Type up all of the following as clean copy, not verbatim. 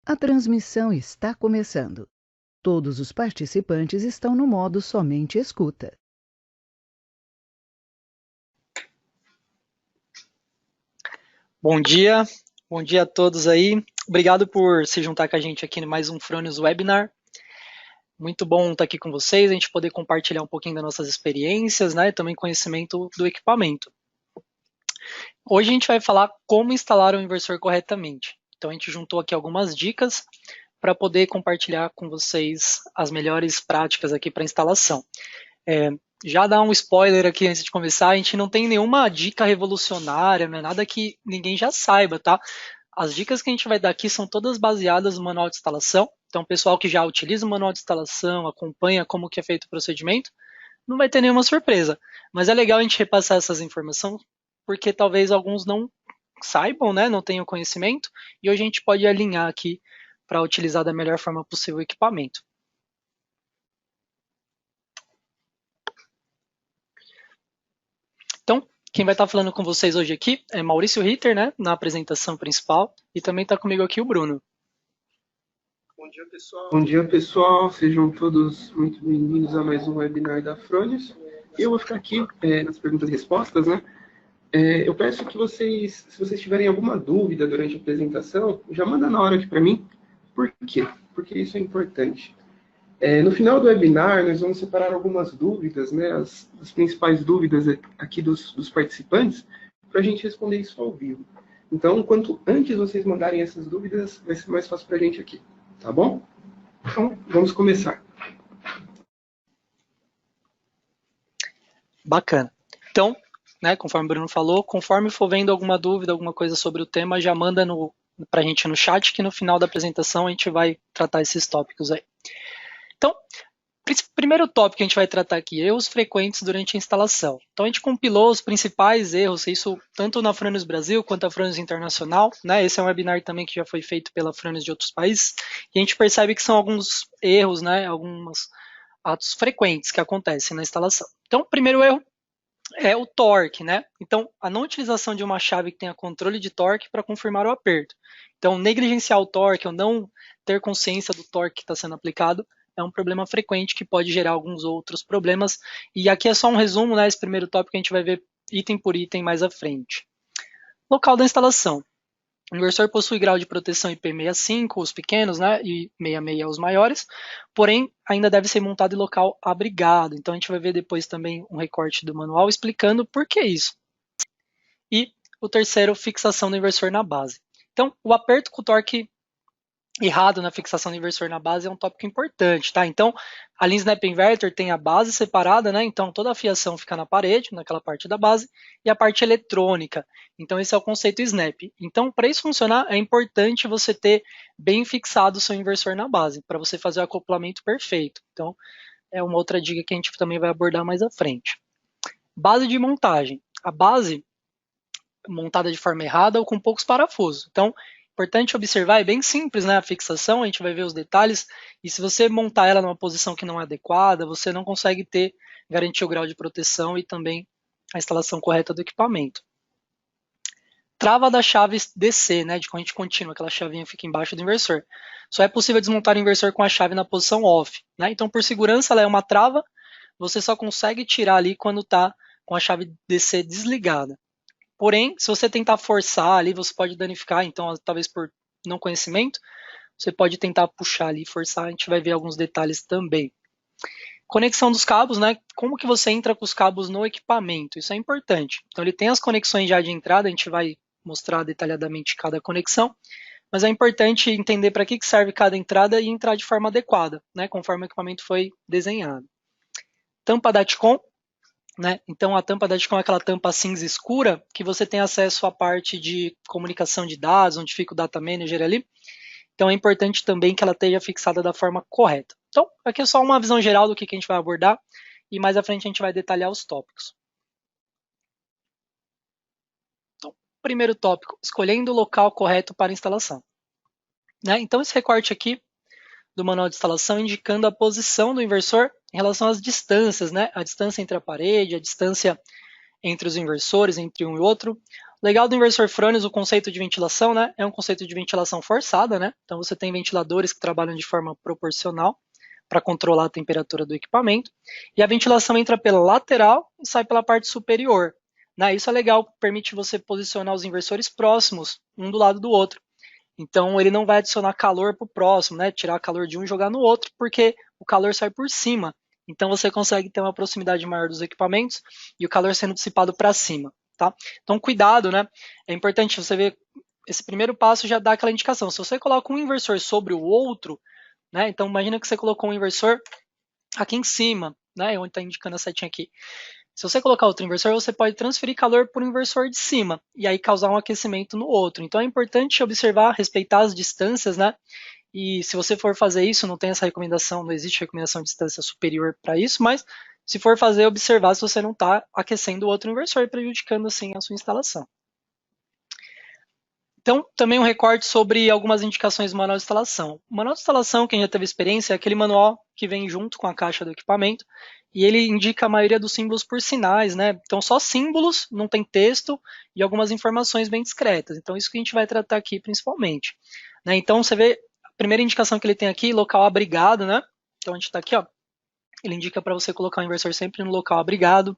A transmissão está começando. Todos os participantes estão no modo somente escuta. Bom dia a todos aí. Obrigado por se juntar com a gente aqui em mais um Fronius Webinar. Muito bom estar aqui com vocês, a gente poder compartilhar um pouquinho das nossas experiências, né, e também conhecimento do equipamento. Hoje a gente vai falar como instalar o inversor corretamente. Então a gente juntou aqui algumas dicas para poder compartilhar com vocês as melhores práticas aqui para instalação. Já dar um spoiler aqui antes de começar, a gente não tem nenhuma dica revolucionária, não é nada que ninguém já saiba, tá? As dicas que a gente vai dar aqui são todas baseadas no manual de instalação. Então, o pessoal que já utiliza o manual de instalação, acompanha como que é feito o procedimento, não vai ter nenhuma surpresa. Mas é legal a gente repassar essas informações, porque talvez alguns não saibam, né, não tenham conhecimento, e hoje a gente pode alinhar aqui para utilizar da melhor forma possível o equipamento. Então, quem vai estar falando com vocês hoje aqui é Maurício Ritter, né, na apresentação principal, e também está comigo aqui o Bruno. Bom dia, pessoal. Bom dia, pessoal. Sejam todos muito bem-vindos a mais um webinar da Fronius. Eu vou ficar aqui nas perguntas e respostas, né? Eu peço que vocês, se vocês tiverem alguma dúvida durante a apresentação, já manda na hora aqui para mim. Por quê? Porque isso é importante. No final do webinar, nós vamos separar algumas dúvidas, né, as principais dúvidas aqui dos participantes, para a gente responder isso ao vivo. Então, quanto antes vocês mandarem essas dúvidas, vai ser mais fácil para a gente aqui, tá bom? Então, vamos começar. Bacana. Então, né, conforme o Bruno falou, conforme for vendo alguma dúvida, alguma coisa sobre o tema, já manda para a gente no chat, que no final da apresentação a gente vai tratar esses tópicos aí. Então, primeiro tópico que a gente vai tratar aqui, erros frequentes durante a instalação. Então, a gente compilou os principais erros, isso tanto na Fronius Brasil quanto na Fronius Internacional, né? Esse é um webinar também que já foi feito pela Fronius de outros países, e a gente percebe que são alguns erros, né, alguns atos frequentes que acontecem na instalação. Então, o primeiro erro é o torque, né? Então, a não utilização de uma chave que tenha controle de torque para confirmar o aperto. Então, negligenciar o torque ou não ter consciência do torque que está sendo aplicado é um problema frequente que pode gerar alguns outros problemas. E aqui é só um resumo, né? Esse primeiro tópico a gente vai ver item por item mais à frente. Local da instalação. O inversor possui grau de proteção IP65, os pequenos, né, e 66 os maiores, porém ainda deve ser montado em local abrigado. Então a gente vai ver depois também um recorte do manual explicando por que isso. E o terceiro, fixação do inversor na base. Então o aperto com o torque errado na fixação do inversor na base é um tópico importante, tá? Então, a linha Snap Inverter tem a base separada, né? Então, toda a fiação fica na parede, naquela parte da base, e a parte eletrônica. Então, esse é o conceito Snap. Então, para isso funcionar, é importante você ter bem fixado o seu inversor na base, para você fazer o acoplamento perfeito. Então, é uma outra dica que a gente também vai abordar mais à frente. Base de montagem. A base montada de forma errada ou com poucos parafusos. Então, importante observar, é bem simples, né? A fixação, a gente vai ver os detalhes, e se você montar ela numa posição que não é adequada, você não consegue garantir o grau de proteção e também a instalação correta do equipamento. Trava da chave DC, né? De corrente contínua, aquela chavinha fica embaixo do inversor. Só é possível desmontar o inversor com a chave na posição off, né? Então, por segurança, ela é uma trava, você só consegue tirar ali quando está com a chave DC desligada. Porém, se você tentar forçar ali, você pode danificar, então, talvez por não conhecimento, você pode tentar puxar ali, forçar, a gente vai ver alguns detalhes também. Conexão dos cabos, né? Como que você entra com os cabos no equipamento? Isso é importante. Então, ele tem as conexões já de entrada, a gente vai mostrar detalhadamente cada conexão, mas é importante entender para que serve cada entrada e entrar de forma adequada, né? Conforme o equipamento foi desenhado. Tampa DATCOM. Né? Então a tampa da DATCOM é aquela tampa cinza escura que você tem acesso à parte de comunicação de dados, onde fica o Data Manager ali. Então é importante também que ela esteja fixada da forma correta. Então aqui é só uma visão geral do que a gente vai abordar e mais à frente a gente vai detalhar os tópicos. Então, primeiro tópico, escolhendo o local correto para instalação. Né? Então esse recorte aqui do manual de instalação indicando a posição do inversor em relação às distâncias, né? A distância entre a parede, a distância entre os inversores, entre um e outro. Legal do inversor Fronius, o conceito de ventilação, né? É um conceito de ventilação forçada, né? Então você tem ventiladores que trabalham de forma proporcional para controlar a temperatura do equipamento. E a ventilação entra pela lateral e sai pela parte superior. Né? Isso é legal, permite você posicionar os inversores próximos, um do lado do outro. Então ele não vai adicionar calor para o próximo, né? Tirar calor de um e jogar no outro, porque o calor sai por cima. Então você consegue ter uma proximidade maior dos equipamentos e o calor sendo dissipado para cima. Tá? Então cuidado, né? É importante você ver, esse primeiro passo já dá aquela indicação. Se você coloca um inversor sobre o outro, né? Então imagina que você colocou um inversor aqui em cima, né? Onde está indicando a setinha aqui. Se você colocar outro inversor, você pode transferir calor para o inversor de cima e aí causar um aquecimento no outro. Então é importante observar, respeitar as distâncias, né? E se você for fazer isso, não tem essa recomendação, não existe recomendação de distância superior para isso, mas se for fazer, observar se você não está aquecendo o outro inversor e prejudicando assim a sua instalação. Então, também um recorte sobre algumas indicações do manual de instalação. O manual de instalação, quem já teve experiência, é aquele manual que vem junto com a caixa do equipamento e ele indica a maioria dos símbolos por sinais, né? Então, só símbolos, não tem texto e algumas informações bem discretas. Então, isso que a gente vai tratar aqui principalmente. Né? Então, você vê, a primeira indicação que ele tem aqui, local abrigado, né? Então, a gente está aqui, ó. Ele indica para você colocar o inversor sempre no local abrigado.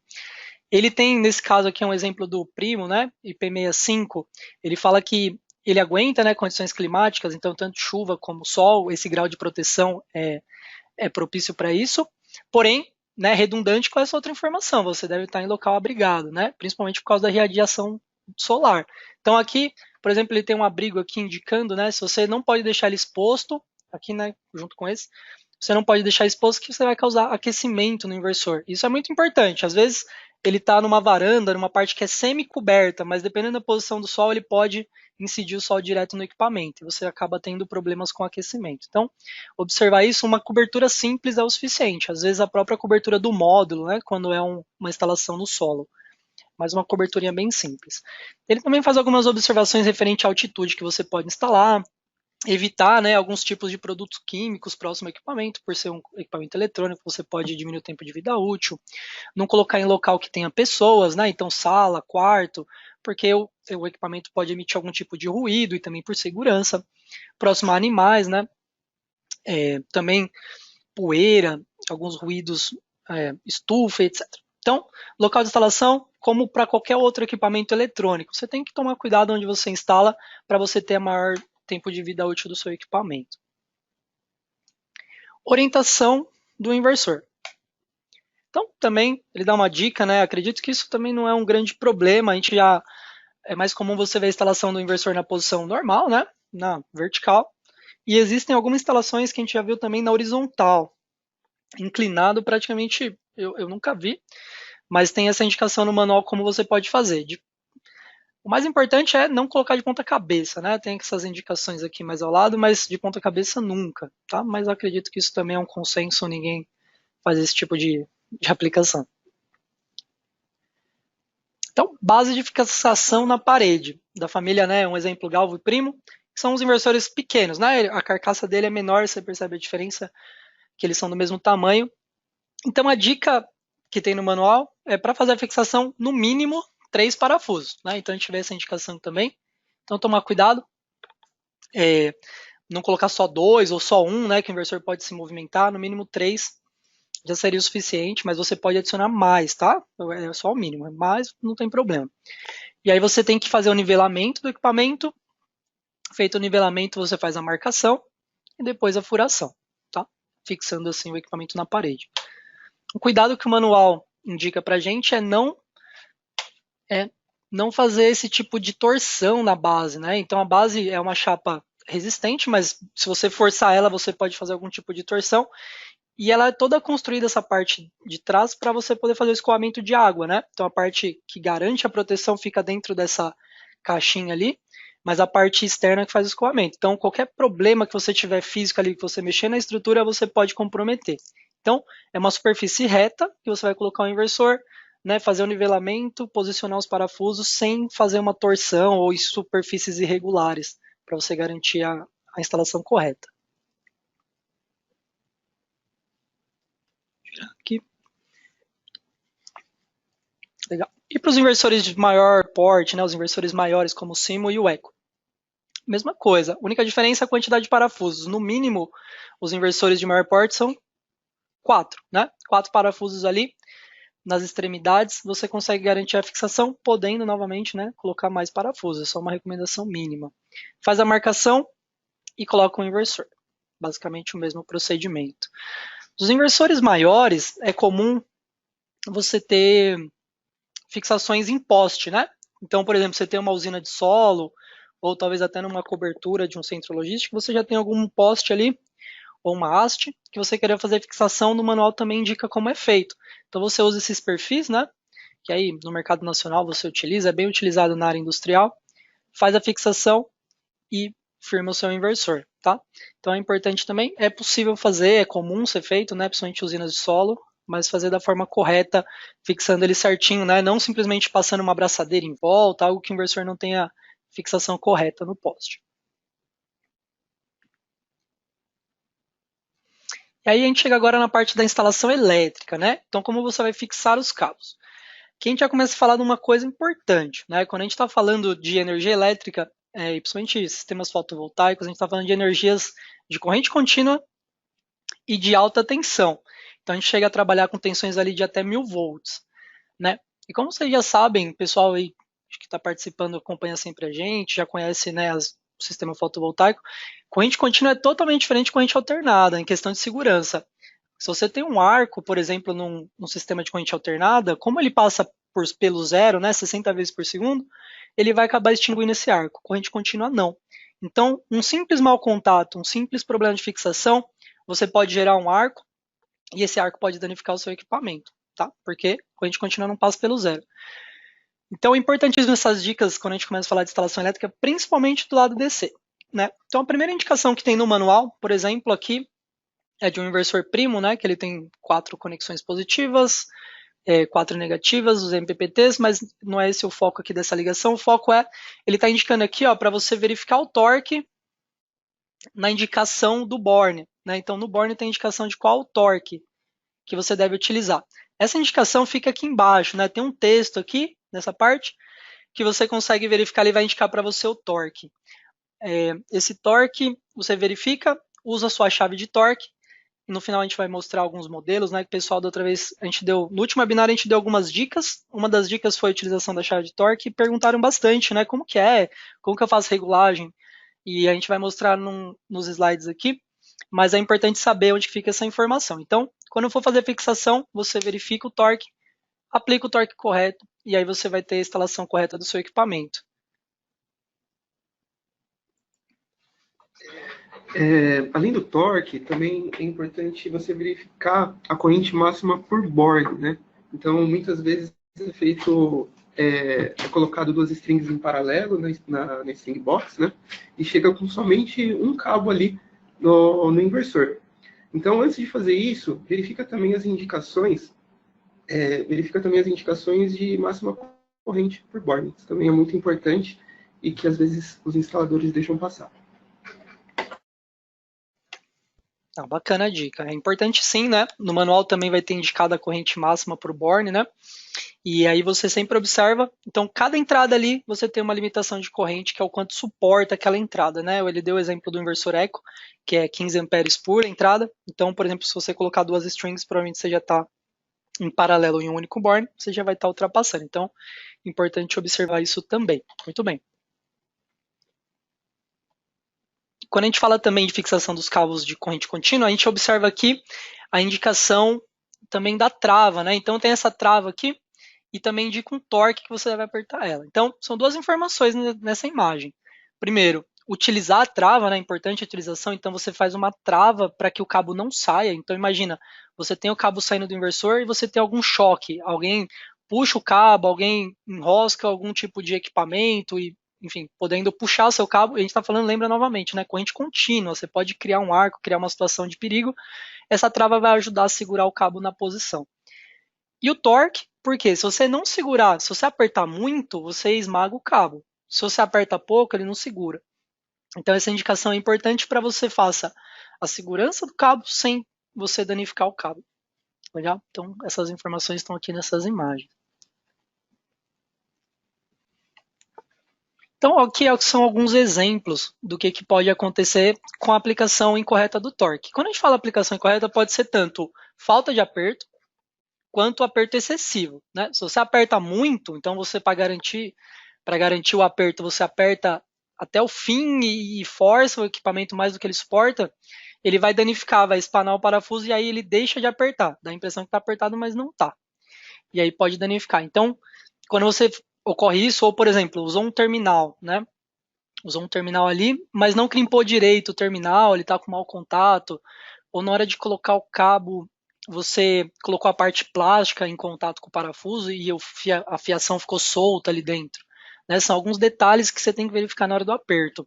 Ele tem, nesse caso aqui, um exemplo do Primo, né, IP65, ele fala que ele aguenta, né, condições climáticas, então tanto chuva como sol, esse grau de proteção é propício para isso, porém, né, redundante com essa outra informação, você deve estar em local abrigado, né, principalmente por causa da radiação solar. Então aqui, por exemplo, ele tem um abrigo aqui indicando, né, se você não pode deixar ele exposto, aqui, né, junto com esse, você não pode deixar exposto que você vai causar aquecimento no inversor. Isso é muito importante. Às vezes ele está numa varanda, numa parte que é semi-coberta, mas dependendo da posição do sol, ele pode incidir o sol direto no equipamento e você acaba tendo problemas com aquecimento. Então, observar isso, uma cobertura simples é o suficiente. Às vezes a própria cobertura do módulo, né, quando é uma instalação no solo, mas uma coberturinha bem simples. Ele também faz algumas observações referente à altitude que você pode instalar, evitar, né, alguns tipos de produtos químicos próximo ao equipamento, por ser um equipamento eletrônico, você pode diminuir o tempo de vida útil, não colocar em local que tenha pessoas, né, então sala, quarto, porque o equipamento pode emitir algum tipo de ruído e também por segurança, próximo a animais, né, também poeira, alguns ruídos, estufa, etc. Então, local de instalação, como para qualquer outro equipamento eletrônico, você tem que tomar cuidado onde você instala para você ter maior tempo de vida útil do seu equipamento. Orientação do inversor. Então, também ele dá uma dica, né? Acredito que isso também não é um grande problema. A gente já é mais comum você ver a instalação do inversor na posição normal, né? Na vertical. E existem algumas instalações que a gente já viu também na horizontal. Inclinado, praticamente, eu nunca vi. Mas tem essa indicação no manual como você pode fazer. O mais importante é não colocar de ponta cabeça, né? Tem essas indicações aqui mais ao lado, mas de ponta cabeça nunca, tá? Mas eu acredito que isso também é um consenso, ninguém faz esse tipo de aplicação. Então, base de fixação na parede, da família, né? Um exemplo, Galvo e Primo, que são os inversores pequenos, né? A carcaça dele é menor, você percebe a diferença, que eles são do mesmo tamanho. Então, a dica que tem no manual é para fazer a fixação, no mínimo, 3 parafusos, né? Então, a gente vê essa indicação também. Então, tomar cuidado. Não colocar só 2 ou só 1, né? Que o inversor pode se movimentar, no mínimo 3 já seria o suficiente, mas você pode adicionar mais, tá? É só o mínimo, mas não tem problema. E aí você tem que fazer o nivelamento do equipamento. Feito o nivelamento, você faz a marcação e depois a furação, tá? Fixando assim o equipamento na parede. O cuidado que o manual indica pra gente é não fazer esse tipo de torção na base, né? Então a base é uma chapa resistente, mas se você forçar ela, você pode fazer algum tipo de torção. E ela é toda construída, essa parte de trás, para você poder fazer o escoamento de água, né? Então a parte que garante a proteção fica dentro dessa caixinha ali, mas a parte externa que faz o escoamento. Então qualquer problema que você tiver físico ali, que você mexer na estrutura, você pode comprometer. Então é uma superfície reta que você vai colocar o inversor, né, fazer o nivelamento, posicionar os parafusos sem fazer uma torção ou em superfícies irregulares, para você garantir a instalação correta. Aqui. Legal. E para os inversores de maior porte, né, os inversores maiores como o Simo e o Eco, mesma coisa. A única diferença é a quantidade de parafusos. No mínimo, os inversores de maior porte são 4, né? 4 parafusos ali nas extremidades. Você consegue garantir a fixação, podendo novamente, né, colocar mais parafusos. É só uma recomendação mínima. Faz a marcação e coloca o inversor. Basicamente o mesmo procedimento. Dos inversores maiores, é comum você ter fixações em poste, né? Então, por exemplo, você tem uma usina de solo, ou talvez até numa cobertura de um centro logístico, você já tem algum poste ali, ou uma haste, que você querer fazer fixação, no manual também indica como é feito. Então você usa esses perfis, né? Que aí no mercado nacional você utiliza, é bem utilizado na área industrial, faz a fixação e firma o seu inversor, tá? Então é importante também, é possível fazer, é comum ser feito, né? Principalmente usinas de solo, mas fazer da forma correta, fixando ele certinho, né? Não simplesmente passando uma abraçadeira em volta, algo que o inversor não tenha fixação correta no poste. E aí a gente chega agora na parte da instalação elétrica, né? Então como você vai fixar os cabos? Aqui a gente já começa a falar de uma coisa importante, né? Quando a gente está falando de energia elétrica, e principalmente sistemas fotovoltaicos, a gente está falando de energias de corrente contínua e de alta tensão. Então a gente chega a trabalhar com tensões ali de até 1000 volts, né? E como vocês já sabem, o pessoal aí que está participando acompanha sempre a gente, já conhece, né, o sistema fotovoltaico. Corrente contínua é totalmente diferente de corrente alternada em questão de segurança. Se você tem um arco, por exemplo, num sistema de corrente alternada, como ele passa pelo zero, né, 60 vezes por segundo, ele vai acabar extinguindo esse arco. Corrente contínua, não. Então, um simples mau contato, um simples problema de fixação, você pode gerar um arco e esse arco pode danificar o seu equipamento, tá? Porque corrente contínua não passa pelo zero. Então, é importantíssimo essas dicas quando a gente começa a falar de instalação elétrica, principalmente do lado DC, né? Então, a primeira indicação que tem no manual, por exemplo, aqui, é de um inversor primo, né? Que ele tem 4 conexões positivas, 4 negativas, os MPPTs, mas não é esse o foco aqui dessa ligação. O foco é, ele está indicando aqui, ó, para você verificar o torque na indicação do borne, né? Então, no borne tem indicação de qual torque que você deve utilizar. Essa indicação fica aqui embaixo, né? Tem um texto aqui nessa parte que você consegue verificar, ele vai indicar para você o torque. Esse torque você verifica, usa a sua chave de torque. E no final a gente vai mostrar alguns modelos, né? Que o pessoal da outra vez a gente deu, no último webinar a gente deu algumas dicas. Uma das dicas foi a utilização da chave de torque e perguntaram bastante, né? Como que eu faço regulagem? E a gente vai mostrar nos slides aqui, mas é importante saber onde fica essa informação. Então, quando for fazer fixação, você verifica o torque, aplica o torque correto e aí você vai ter a instalação correta do seu equipamento. Além do torque, também é importante você verificar a corrente máxima por borne, né? Então, muitas vezes é feito, é colocado 2 strings em paralelo na string box, né? E chega com somente um cabo ali no inversor. Então, antes de fazer isso, verifica também as indicações de máxima corrente por borne. Isso também é muito importante e que às vezes os instaladores deixam passar. Bacana a dica. É importante sim, né? No manual também vai ter indicado a corrente máxima para o borne, né? E aí você sempre observa. Então, cada entrada ali você tem uma limitação de corrente, que é o quanto suporta aquela entrada, né? Ele deu o exemplo do inversor Eco, que é 15 amperes por entrada. Então, por exemplo, se você colocar 2 strings, provavelmente você já está em paralelo em um único borne, você já vai estar ultrapassando. Então, importante observar isso também. Muito bem. Quando a gente fala também de fixação dos cabos de corrente contínua, a gente observa aqui a indicação também da trava, né? Então tem essa trava aqui e também indica um torque que você deve apertar ela. Então são 2 informações nessa imagem. Primeiro, utilizar a trava, né? Importante a utilização, então você faz uma trava para que o cabo não saia. Então imagina, você tem o cabo saindo do inversor e você tem algum choque, alguém puxa o cabo, alguém enrosca algum tipo de equipamento e enfim, podendo puxar o seu cabo, a gente está falando, lembra novamente, né, corrente contínua, você pode criar um arco, criar uma situação de perigo, essa trava vai ajudar a segurar o cabo na posição. E o torque, porque se você não segurar, se você apertar muito, você esmaga o cabo. Se você aperta pouco, ele não segura. Então essa indicação é importante para você faça a segurança do cabo sem você danificar o cabo. Legal? Então essas informações estão aqui nessas imagens. Então, aqui são alguns exemplos do que pode acontecer com a aplicação incorreta do torque. Quando a gente fala aplicação incorreta, pode ser tanto falta de aperto, quanto aperto excessivo, né? Se você aperta muito, então você para garantir o aperto, você aperta até o fim e força o equipamento mais do que ele suporta, ele vai danificar, vai espanar o parafuso e aí ele deixa de apertar. Dá a impressão que está apertado, mas não está. E aí pode danificar. Então, quando você ocorre isso, ou por exemplo, usou um terminal, né? Usou um terminal ali, mas não crimpou direito o terminal, ele está com mau contato, ou na hora de colocar o cabo, você colocou a parte plástica em contato com o parafuso e a fiação ficou solta ali dentro. Né? São alguns detalhes que você tem que verificar na hora do aperto.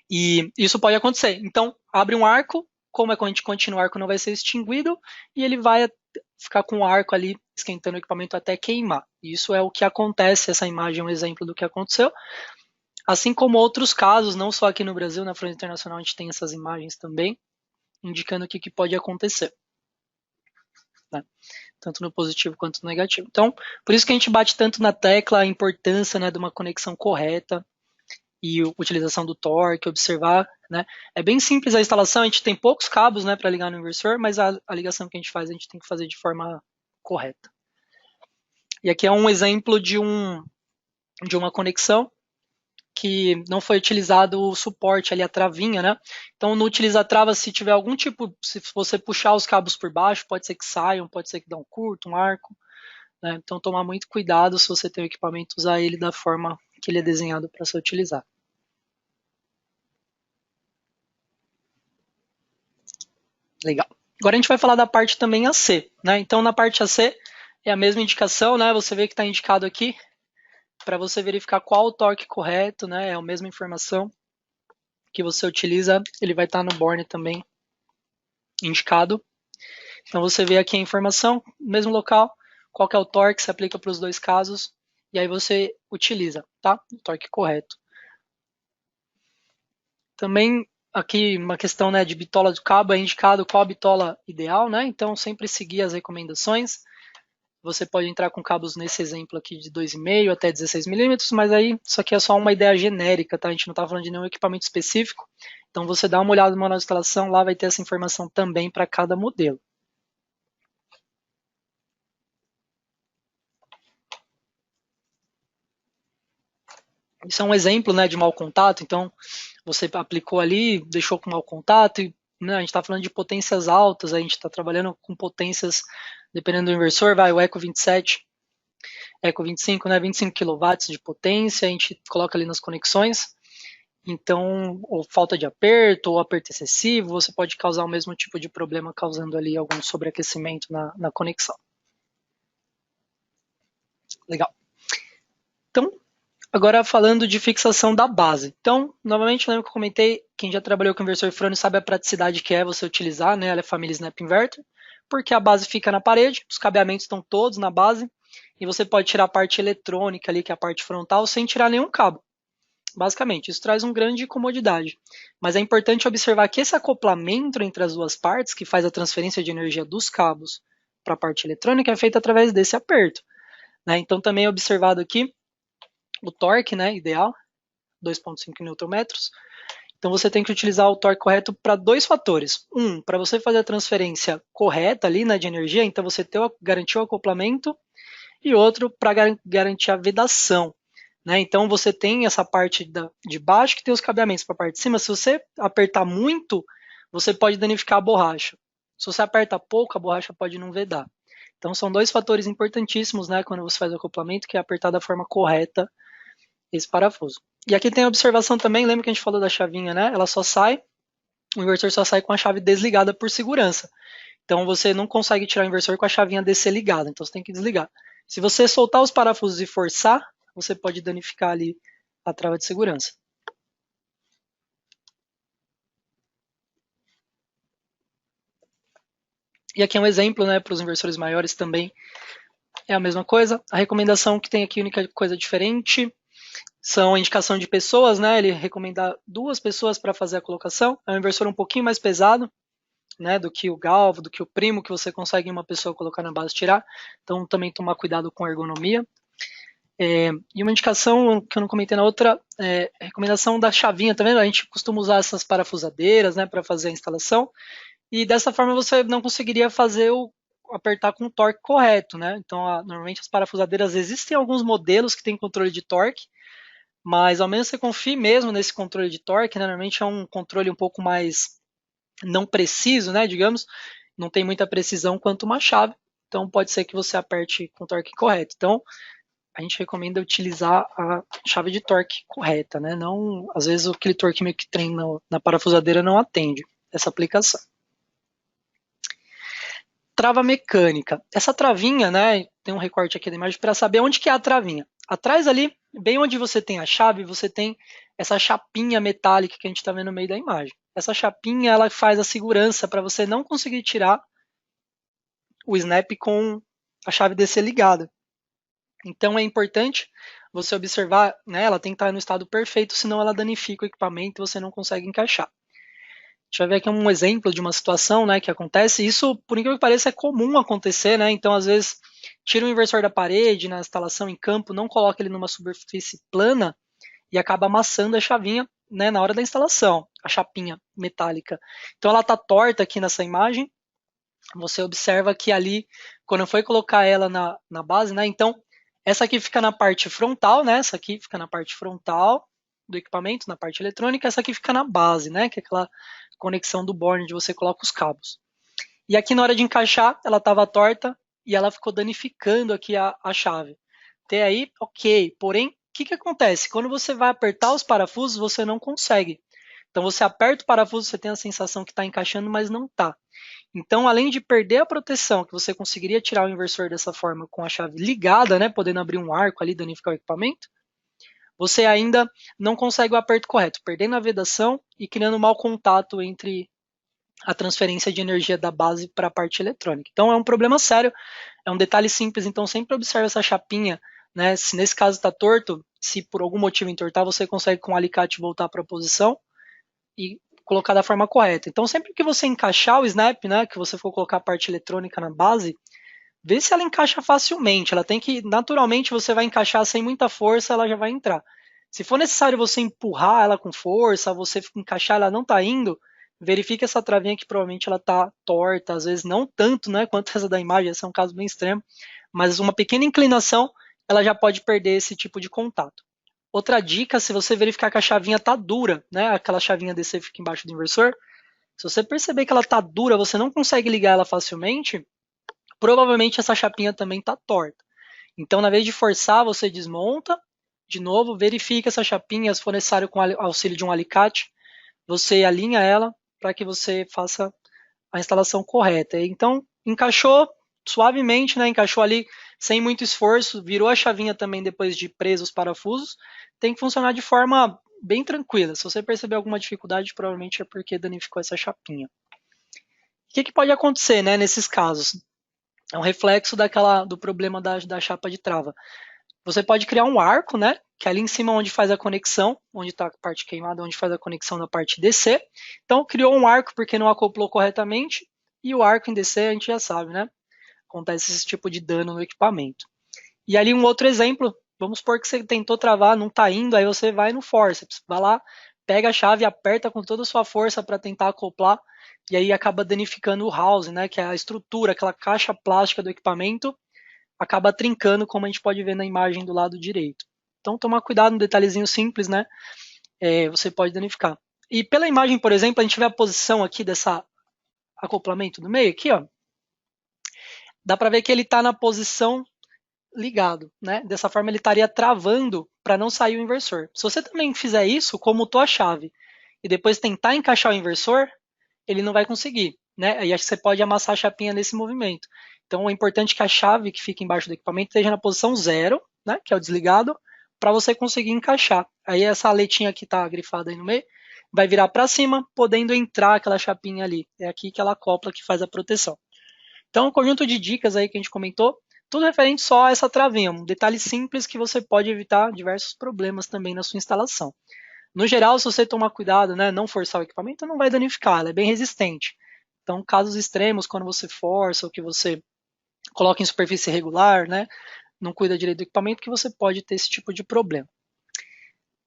E isso pode acontecer. Então, abre um arco, como é corrente contínua, o arco não vai ser extinguido e ele vai ficar com o arco ali esquentando o equipamento até queimar. Isso é o que acontece, essa imagem é um exemplo do que aconteceu. Assim como outros casos, não só aqui no Brasil, na Frente Internacional a gente tem essas imagens também, indicando o que pode acontecer. Né? Tanto no positivo quanto no negativo. Então, por isso que a gente bate tanto na tecla a importância, né, de uma conexão correta e a utilização do torque, observar. Né? É bem simples a instalação, a gente tem poucos cabos, né, para ligar no inversor, mas a ligação que a gente faz, a gente tem que fazer de forma correta. E aqui é um exemplo de uma conexão que não foi utilizado o suporte ali, a travinha, né? Então, no utiliza-trava, se tiver algum tipo, se você puxar os cabos por baixo, pode ser que saiam, pode ser que dê um curto, um arco, né? Então, tomar muito cuidado se você tem o equipamento, usar ele da forma que ele é desenhado para ser utilizado. Legal. Agora a gente vai falar da parte também AC, né? Então, na parte AC, é a mesma indicação, né? Você vê que está indicado aqui, para você verificar qual o torque correto, né? É a mesma informação que você utiliza, ele vai estar no borne também indicado. Então você vê aqui a informação, mesmo local, qual que é o torque, se aplica para os dois casos, e aí você utiliza, tá? O torque correto. Também aqui uma questão, né, de bitola do cabo, é indicado qual a bitola ideal, né? Então sempre seguir as recomendações. Você pode entrar com cabos nesse exemplo aqui de 2,5 até 16 milímetros, mas aí isso aqui é só uma ideia genérica, tá? A gente não está falando de nenhum equipamento específico. Então você dá uma olhada no manual de instalação, lá vai ter essa informação também para cada modelo. Isso é um exemplo, né, de mau contato. Então você aplicou ali, deixou com mau contato, e né, a gente está falando de potências altas, a gente está trabalhando com potências, dependendo do inversor, vai o Eco 27, Eco 25, né, 25 kW de potência, a gente coloca ali nas conexões. Então, ou falta de aperto, ou aperto excessivo, você pode causar o mesmo tipo de problema, causando ali algum sobreaquecimento na conexão. Legal. Então, agora falando de fixação da base. Então, novamente, lembra que eu comentei, quem já trabalhou com inversor frânio sabe a praticidade que é você utilizar, né? Ela é família Snap Inverter, porque a base fica na parede, os cabeamentos estão todos na base, e você pode tirar a parte eletrônica ali, que é a parte frontal, sem tirar nenhum cabo. Basicamente, isso traz uma grande comodidade. Mas é importante observar que esse acoplamento entre as duas partes, que faz a transferência de energia dos cabos para a parte eletrônica, é feito através desse aperto. Né? Então, também é observado aqui o torque, né, ideal, 2,5 Nm. Então, você tem que utilizar o torque correto para dois fatores. Um, para você fazer a transferência correta ali, né, de energia, então você garantir o acoplamento. E outro, para garantir a vedação. Né? Então você tem essa parte de baixo que tem os cabeamentos para a parte de cima. Se você apertar muito, você pode danificar a borracha. Se você aperta pouco, a borracha pode não vedar. Então são dois fatores importantíssimos, né, quando você faz o acoplamento, que é apertar da forma correta esse parafuso. E aqui tem a observação também, lembra que a gente falou da chavinha, né? Ela só sai, o inversor só sai com a chave desligada por segurança. Então você não consegue tirar o inversor com a chavinha DC ligada, então você tem que desligar. Se você soltar os parafusos e forçar, você pode danificar ali a trava de segurança. E aqui é um exemplo, né, para os inversores maiores também é a mesma coisa. A recomendação que tem aqui, a única coisa diferente, são a indicação de pessoas, né? Ele recomenda 2 pessoas para fazer a colocação. É um inversor um pouquinho mais pesado, né, do que o galvo, do que o primo, que você consegue uma pessoa colocar na base e tirar. Então também tomar cuidado com a ergonomia. E uma indicação que eu não comentei na outra, recomendação da chavinha, tá vendo? A gente costuma usar essas parafusadeiras, né, para fazer a instalação, e dessa forma você não conseguiria fazer apertar com o torque correto, né? Então, normalmente as parafusadeiras, existem alguns modelos que têm controle de torque, mas ao menos você confie mesmo nesse controle de torque, né? Normalmente é um controle um pouco mais não preciso, né, digamos, não tem muita precisão quanto uma chave, então pode ser que você aperte com o torque correto. Então, a gente recomenda utilizar a chave de torque correta, né? Não, às vezes aquele torquímetro que tem na parafusadeira não atende essa aplicação. Trava mecânica. Essa travinha, né? Tem um recorte aqui da imagem para saber onde que é a travinha. Atrás ali, bem onde você tem a chave, você tem essa chapinha metálica que a gente está vendo no meio da imagem. Essa chapinha, ela faz a segurança para você não conseguir tirar o snap com a chave DC ligada. Então é importante você observar, né, ela tem que estar no estado perfeito, senão ela danifica o equipamento e você não consegue encaixar. A gente vai ver aqui um exemplo de uma situação, né, que acontece. Isso, por incrível que pareça, é comum acontecer, né? Então, às vezes, tira o inversor da parede na instalação em campo, não coloca ele numa superfície plana e acaba amassando a chavinha, né, na hora da instalação, a chapinha metálica. Então, ela está torta aqui nessa imagem. Você observa que ali, quando foi colocar ela na base, né? Então, essa aqui fica na parte frontal, né? Essa aqui fica na parte frontal do equipamento, na parte eletrônica. Essa aqui fica na base, né? Que é aquela conexão do board onde você coloca os cabos. E aqui na hora de encaixar, ela estava torta e ela ficou danificando aqui a chave. Até aí, ok. Porém, o que acontece? Quando você vai apertar os parafusos, você não consegue. Então você aperta o parafuso, você tem a sensação que está encaixando, mas não está. Então, além de perder a proteção, que você conseguiria tirar o inversor dessa forma com a chave ligada, né, podendo abrir um arco ali, danificar o equipamento, você ainda não consegue o aperto correto, perdendo a vedação e criando mau contato entre a transferência de energia da base para a parte eletrônica. Então é um problema sério, é um detalhe simples, então sempre observe essa chapinha, né? Se nesse caso está torto, se por algum motivo entortar, você consegue com o alicate voltar para a posição e colocar da forma correta. Então sempre que você encaixar o snap, né, que você for colocar a parte eletrônica na base, vê se ela encaixa facilmente. Ela tem que, naturalmente, você vai encaixar sem muita força, ela já vai entrar. Se for necessário você empurrar ela com força, você encaixar, ela não está indo, verifique essa travinha que provavelmente ela está torta, às vezes não tanto, né, quanto essa da imagem, esse é um caso bem extremo, mas uma pequena inclinação, ela já pode perder esse tipo de contato. Outra dica, se você verificar que a chavinha está dura, né, aquela chavinha DC fica embaixo do inversor, se você perceber que ela está dura, você não consegue ligar ela facilmente, provavelmente essa chapinha também está torta. Então, na vez de forçar, você desmonta, de novo, verifica essa chapinha, se for necessário com auxílio de um alicate, você alinha ela para que você faça a instalação correta. Então, encaixou suavemente, né? Encaixou ali sem muito esforço, virou a chavinha também depois de preso os parafusos, tem que funcionar de forma bem tranquila. Se você perceber alguma dificuldade, provavelmente é porque danificou essa chapinha. O que pode acontecer, né, nesses casos? É um reflexo do problema da chapa de trava. Você pode criar um arco, né? Que é ali em cima onde faz a conexão, onde está a parte queimada, onde faz a conexão na parte DC. Então, criou um arco porque não acoplou corretamente, e o arco em DC a gente já sabe, né? Acontece esse tipo de dano no equipamento. E ali um outro exemplo, vamos supor que você tentou travar, não está indo, aí você vai no forceps, vai lá, pega a chave, aperta com toda a sua força para tentar acoplar, e aí acaba danificando o housing, né? Que é a estrutura, aquela caixa plástica do equipamento, acaba trincando, como a gente pode ver na imagem do lado direito. Então, tomar cuidado, um detalhezinho simples, né? Você pode danificar. E pela imagem, por exemplo, a gente vê a posição aqui dessa acoplamento no meio, aqui, ó. Dá para ver que ele está na posição ligado, né? Dessa forma ele estaria travando para não sair o inversor. Se você também fizer isso, comutou a chave e depois tentar encaixar o inversor, ele não vai conseguir, né? Aí acho que você pode amassar a chapinha nesse movimento. Então é importante que a chave que fica embaixo do equipamento esteja na posição 0, né, que é o desligado, para você conseguir encaixar. Aí essa aletinha que está grifada aí no meio vai virar para cima, podendo entrar aquela chapinha ali. É aqui que ela acopla, que faz a proteção. Então, um conjunto de dicas aí que a gente comentou, tudo referente só a essa travinha, um detalhe simples que você pode evitar diversos problemas também na sua instalação. No geral, se você tomar cuidado, né, não forçar o equipamento, não vai danificar, ela é bem resistente. Então, casos extremos, quando você força ou que você coloca em superfície irregular, né, não cuida direito do equipamento, que você pode ter esse tipo de problema.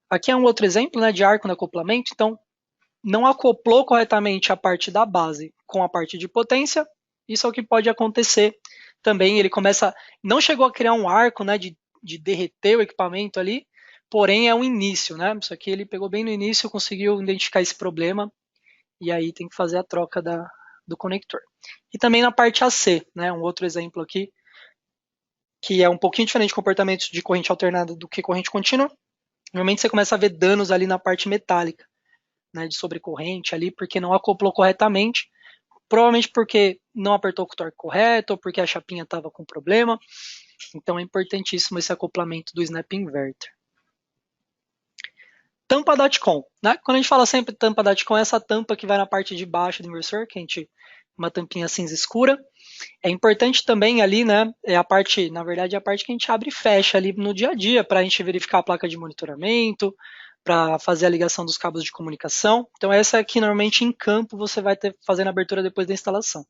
Aqui é um outro exemplo, né, de arco no acoplamento. Então, não acoplou corretamente a parte da base com a parte de potência. Isso é o que pode acontecer também. Ele começa, não chegou a criar um arco, né, de derreter o equipamento ali, porém é um início, né? Isso aqui ele pegou bem no início, conseguiu identificar esse problema e aí tem que fazer a troca do conector. E também na parte AC, né? Um outro exemplo aqui, que é um pouquinho diferente de comportamento de corrente alternada do que corrente contínua. Normalmente você começa a ver danos ali na parte metálica, né, de sobrecorrente ali, porque não acoplou corretamente, provavelmente porque não apertou com o torque correto, ou porque a chapinha estava com problema. Então é importantíssimo esse acoplamento do snap inverter. Tampa DATCOM, né? Quando a gente fala sempre tampa DATCOM, é essa tampa que vai na parte de baixo do inversor, que a gente, uma tampinha cinza escura. É importante também ali, né? É a parte, na verdade, é a parte que a gente abre e fecha ali no dia a dia, para a gente verificar a placa de monitoramento, para fazer a ligação dos cabos de comunicação. Então essa aqui normalmente em campo você vai ter fazendo a abertura depois da instalação.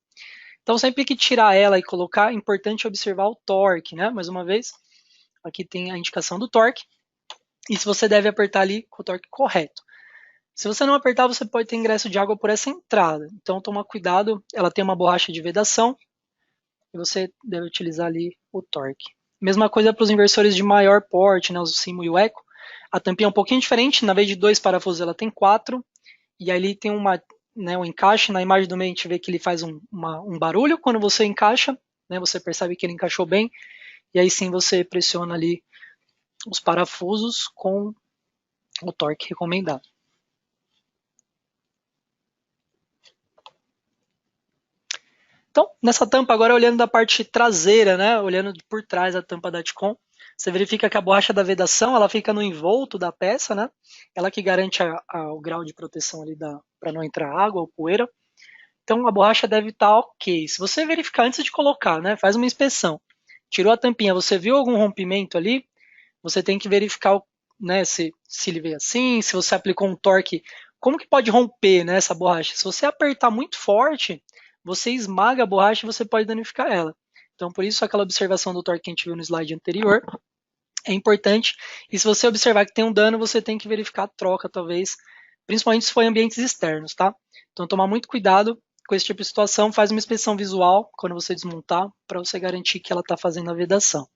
Então sempre que tirar ela e colocar, é importante observar o torque, né? Mais uma vez, aqui tem a indicação do torque. E se você deve apertar ali com o torque correto. Se você não apertar, você pode ter ingresso de água por essa entrada. Então toma cuidado, ela tem uma borracha de vedação e você deve utilizar ali o torque. Mesma coisa para os inversores de maior porte, né, o Simo e o Eco. A tampinha é um pouquinho diferente, na vez de 2 parafusos ela tem 4, e ali tem um encaixe, na imagem do meio a gente vê que ele faz um barulho quando você encaixa, né, você percebe que ele encaixou bem, e aí sim você pressiona ali os parafusos com o torque recomendado. Então, nessa tampa agora, olhando da parte traseira, né, olhando por trás da tampa da DATCOM, você verifica que a borracha da vedação ela fica no envolto da peça, né? Ela que garante o grau de proteção ali para não entrar água ou poeira. Então a borracha deve estar ok. Se você verificar antes de colocar, né, faz uma inspeção, tirou a tampinha, você viu algum rompimento ali, você tem que verificar, né, se ele veio assim, se você aplicou um torque, como que pode romper, né, essa borracha? Se você apertar muito forte, você esmaga a borracha e você pode danificar ela. Então, por isso, aquela observação do torque que a gente viu no slide anterior é importante. E se você observar que tem um dano, você tem que verificar a troca, talvez, principalmente se for em ambientes externos, tá? Então, tomar muito cuidado com esse tipo de situação. Faz uma inspeção visual quando você desmontar, para você garantir que ela está fazendo a vedação.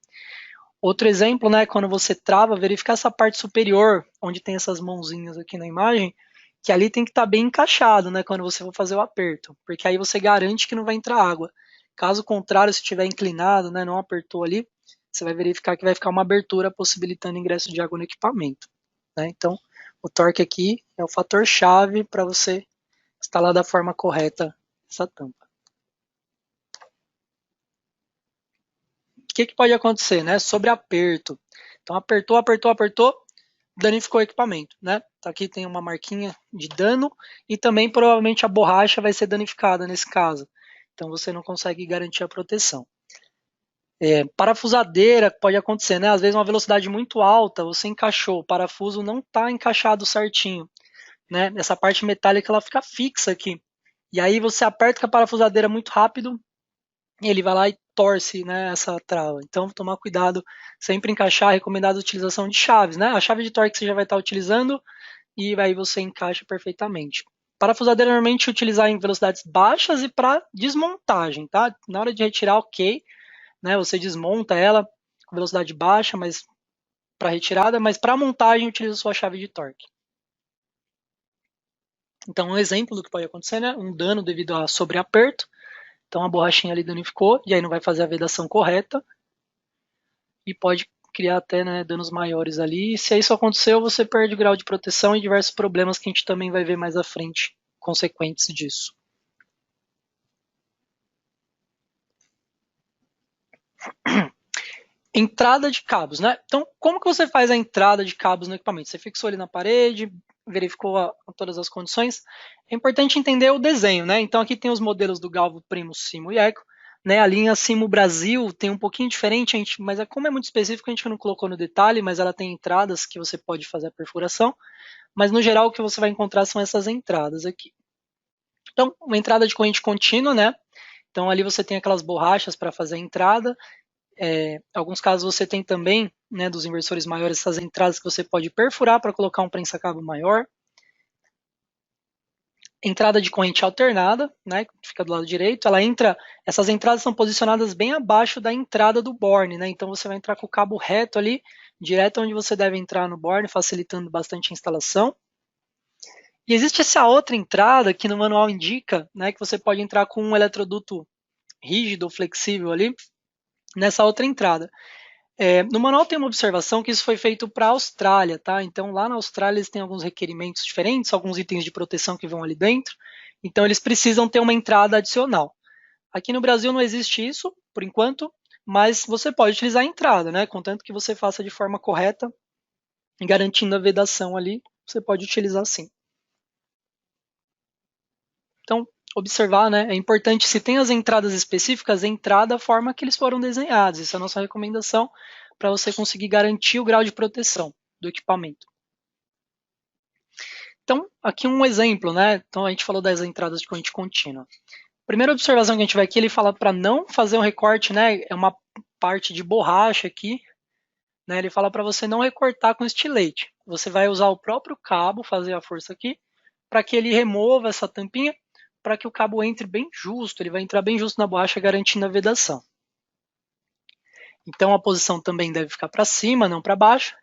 Outro exemplo, né, quando você trava, verificar essa parte superior, onde tem essas mãozinhas aqui na imagem, que ali tem que estar bem encaixado, né, quando você for fazer o aperto, porque aí você garante que não vai entrar água. Caso contrário, se estiver inclinado, né, não apertou ali, você vai verificar que vai ficar uma abertura possibilitando ingresso de água no equipamento, né? Então, o torque aqui é o fator chave para você instalar da forma correta essa tampa. O que pode acontecer, né? Sobre aperto. Então, apertou, danificou o equipamento, né? Aqui tem uma marquinha de dano e também provavelmente a borracha vai ser danificada nesse caso. Então você não consegue garantir a proteção. Parafusadeira pode acontecer, né? Às vezes uma velocidade muito alta, você encaixou, o parafuso não está encaixado certinho, né? Essa parte metálica ela fica fixa aqui. E aí você aperta com a parafusadeira muito rápido, ele vai lá e torce, né, essa trava. Então, tomar cuidado, sempre encaixar, recomendado a utilização de chaves, né? A chave de torque você já vai estar utilizando e aí você encaixa perfeitamente. Parafusadeira normalmente utilizar em velocidades baixas e para desmontagem, tá? Na hora de retirar, ok, né? Você desmonta ela com velocidade baixa, mas para retirada, mas para montagem utiliza sua chave de torque. Então, um exemplo do que pode acontecer, né? Um dano devido a sobreaperto. Então a borrachinha ali danificou e aí não vai fazer a vedação correta e pode criar até, né, danos maiores ali. E se isso aconteceu, você perde o grau de proteção e diversos problemas que a gente também vai ver mais à frente, consequentes disso. Entrada de cabos, né? Então, como que você faz a entrada de cabos no equipamento? Você fixou ali na parede, verificou todas as condições. É importante entender o desenho, né? Então aqui tem os modelos do Galvo, Primo, Simo e Eco. Né? A linha Simo Brasil tem um pouquinho diferente, mas como é muito específico, a gente não colocou no detalhe, mas ela tem entradas que você pode fazer a perfuração. Mas no geral o que você vai encontrar são essas entradas aqui. Então, uma entrada de corrente contínua, né? Então ali você tem aquelas borrachas para fazer a entrada. Em alguns casos você tem também, né, dos inversores maiores, essas entradas que você pode perfurar para colocar um prensa-cabo maior. Entrada de corrente alternada, né, que fica do lado direito, essas entradas são posicionadas bem abaixo da entrada do borne, né, então você vai entrar com o cabo reto ali, direto onde você deve entrar no borne, facilitando bastante a instalação. E existe essa outra entrada que no manual indica, né, que você pode entrar com um eletroduto rígido ou flexível ali, nessa outra entrada. No manual tem uma observação que isso foi feito para a Austrália, tá? Então lá na Austrália eles têm alguns requerimentos diferentes, alguns itens de proteção que vão ali dentro, então eles precisam ter uma entrada adicional. Aqui no Brasil não existe isso, por enquanto, mas você pode utilizar a entrada, né? Contanto que você faça de forma correta, garantindo a vedação ali, você pode utilizar sim. Então, observar, né? É importante, se tem as entradas específicas, entrar da forma que eles foram desenhados. Essa é a nossa recomendação para você conseguir garantir o grau de proteção do equipamento. Então, aqui um exemplo, né? Então, a gente falou das entradas de corrente contínua. Primeira observação que a gente vai aqui, ele fala para não fazer um recorte, né? É uma parte de borracha aqui, né? Ele fala para você não recortar com estilete. Você vai usar o próprio cabo, fazer a força aqui, para que ele remova essa tampinha, para que o cabo entre bem justo, ele vai entrar bem justo na borracha, garantindo a vedação. Então a posição também deve ficar para cima, não para baixo.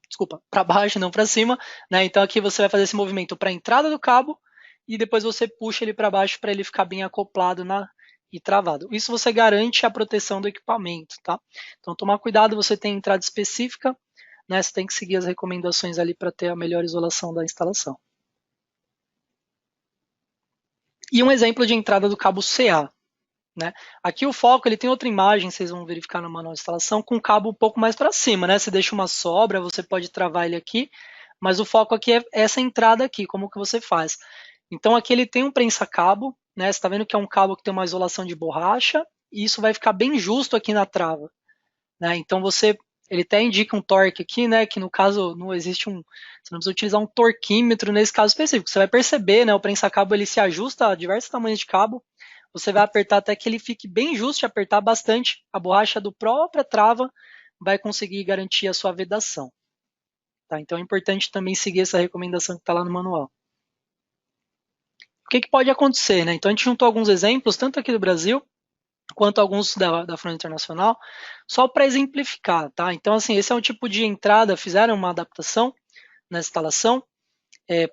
Desculpa, para baixo, não para cima. Né? Então aqui você vai fazer esse movimento para a entrada do cabo e depois você puxa ele para baixo para ele ficar bem acoplado e travado. Isso você garante a proteção do equipamento. Tá? Então tomar cuidado, você tem entrada específica, né? Você tem que seguir as recomendações ali para ter a melhor isolação da instalação. E um exemplo de entrada do cabo CA. Né? Aqui o foco, ele tem outra imagem, vocês vão verificar no manual de instalação, com o cabo um pouco mais para cima. Né? Você deixa uma sobra, você pode travar ele aqui, mas o foco aqui é essa entrada aqui, como que você faz. Então aqui ele tem um prensa-cabo, né? Você está vendo que é um cabo que tem uma isolação de borracha, e isso vai ficar bem justo aqui na trava. Né? Então ele até indica um torque aqui, né? Que no caso não existe você não precisa utilizar um torquímetro nesse caso específico. Você vai perceber, né? O prensa-cabo ele se ajusta a diversos tamanhos de cabo. Você vai apertar até que ele fique bem justo, apertar bastante, a borracha do própria trava vai conseguir garantir a sua vedação. Tá? Então é importante também seguir essa recomendação que está lá no manual. O que pode acontecer? Né? Então a gente juntou alguns exemplos, tanto aqui do Brasil, quanto alguns da Front Internacional, só para exemplificar. Tá? Então assim, esse é um tipo de entrada, fizeram uma adaptação na instalação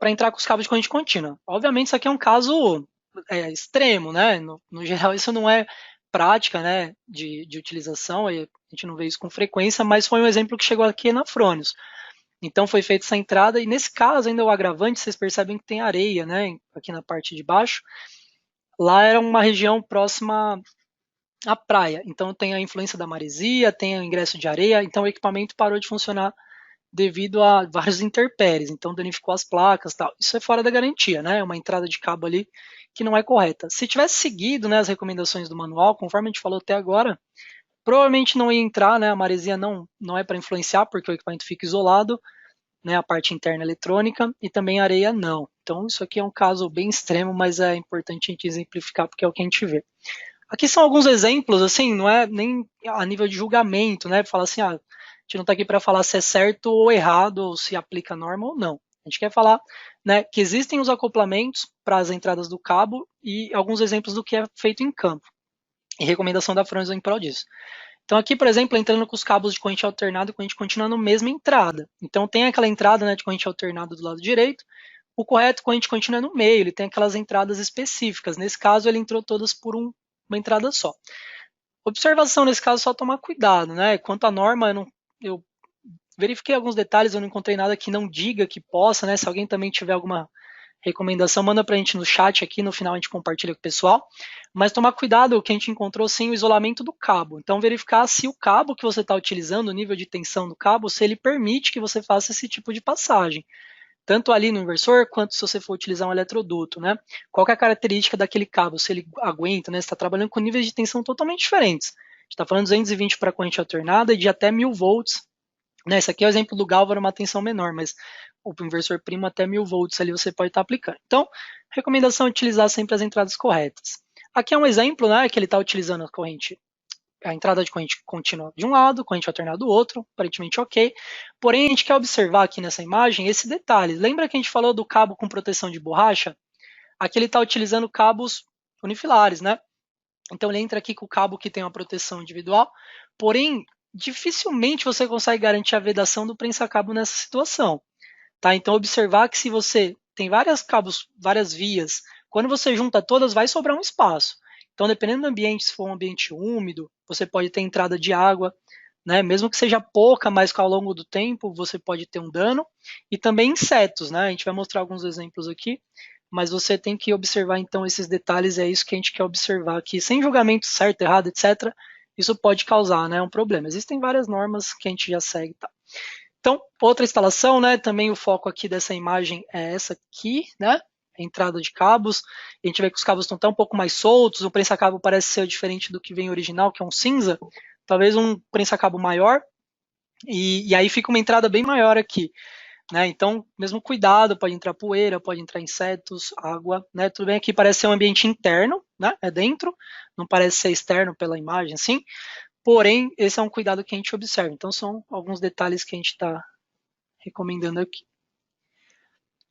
para entrar com os cabos de corrente contínua. Obviamente isso aqui é um caso extremo, né? No geral isso não é prática, né, de utilização, a gente não vê isso com frequência, mas foi um exemplo que chegou aqui na Fronius. Então foi feita essa entrada e nesse caso ainda o agravante, vocês percebem que tem areia, né, aqui na parte de baixo. Lá era uma região próxima à praia, então tem a influência da maresia, tem o ingresso de areia, então o equipamento parou de funcionar devido a vários intempéries, então danificou as placas e tal. Isso é fora da garantia, né? É uma entrada de cabo ali que não é correta. Se tivesse seguido, né, as recomendações do manual, conforme a gente falou até agora, provavelmente não ia entrar, né? A maresia não é para influenciar, porque o equipamento fica isolado, né? A parte interna eletrônica, e também a areia não. Então isso aqui é um caso bem extremo, mas é importante a gente exemplificar, porque é o que a gente vê. Aqui são alguns exemplos, assim, não é nem a nível de julgamento, né? Falar assim, a gente não está aqui para falar se é certo ou errado, ou se aplica a norma ou não. A gente quer falar, né, que existem os acoplamentos para as entradas do cabo e alguns exemplos do que é feito em campo. E recomendação da Fronius em prol disso. Então aqui, por exemplo, entrando com os cabos de corrente alternada e corrente contínua na mesma entrada. Então tem aquela entrada, né, de corrente alternada do lado direito, o correto corrente contínua é no meio, ele tem aquelas entradas específicas. Nesse caso ele entrou todas por uma entrada só. Observação nesse caso, só tomar cuidado, né? Quanto à norma, eu verifiquei alguns detalhes, eu não encontrei nada que não diga que possa, né? Se alguém também tiver alguma recomendação, manda pra gente no chat aqui, no final a gente compartilha com o pessoal. Mas tomar cuidado, o que a gente encontrou sim, o isolamento do cabo. Então verificar se o cabo que você está utilizando, o nível de tensão do cabo, se ele permite que você faça esse tipo de passagem. Tanto ali no inversor, quanto se você for utilizar um eletroduto, né? Qual que é a característica daquele cabo? Se ele aguenta, né? Você está trabalhando com níveis de tensão totalmente diferentes. A gente está falando 220 para corrente alternada e de até 1000 volts. Né? Esse aqui é o exemplo do Galvar, uma tensão menor, mas o inversor primo até 1000 volts ali você pode estar aplicando. Então, recomendação é utilizar sempre as entradas corretas. Aqui é um exemplo, né? Que ele está utilizando a corrente a entrada de corrente contínua de um lado, corrente alternada do outro, aparentemente ok. Porém, a gente quer observar aqui nessa imagem esse detalhe. Lembra que a gente falou do cabo com proteção de borracha? Aqui ele está utilizando cabos unifilares, né? Então ele entra aqui com o cabo que tem uma proteção individual, porém, dificilmente você consegue garantir a vedação do prensa-cabo nessa situação. Tá? Então observar que se você tem várias cabos, várias vias, quando você junta todas, vai sobrar um espaço. Então, dependendo do ambiente, se for um ambiente úmido, você pode ter entrada de água, né? Mesmo que seja pouca, mas que ao longo do tempo você pode ter um dano. E também insetos, né? A gente vai mostrar alguns exemplos aqui, mas você tem que observar então esses detalhes, é isso que a gente quer observar aqui, sem julgamento certo, errado, etc. Isso pode causar, né, um problema. Existem várias normas que a gente já segue, tá? Então, outra instalação, né, também o foco aqui dessa imagem é essa aqui, né, a entrada de cabos. A gente vê que os cabos estão até um pouco mais soltos, o prensa-cabo parece ser diferente do que vem original, que é um cinza, talvez um prensa-cabo maior, e aí fica uma entrada bem maior aqui. Né? Então, mesmo cuidado, pode entrar poeira, pode entrar insetos, água, né? Tudo bem, aqui parece ser um ambiente interno, né? É dentro, não parece ser externo pela imagem, assim. Porém, esse é um cuidado que a gente observa. Então, são alguns detalhes que a gente está recomendando aqui.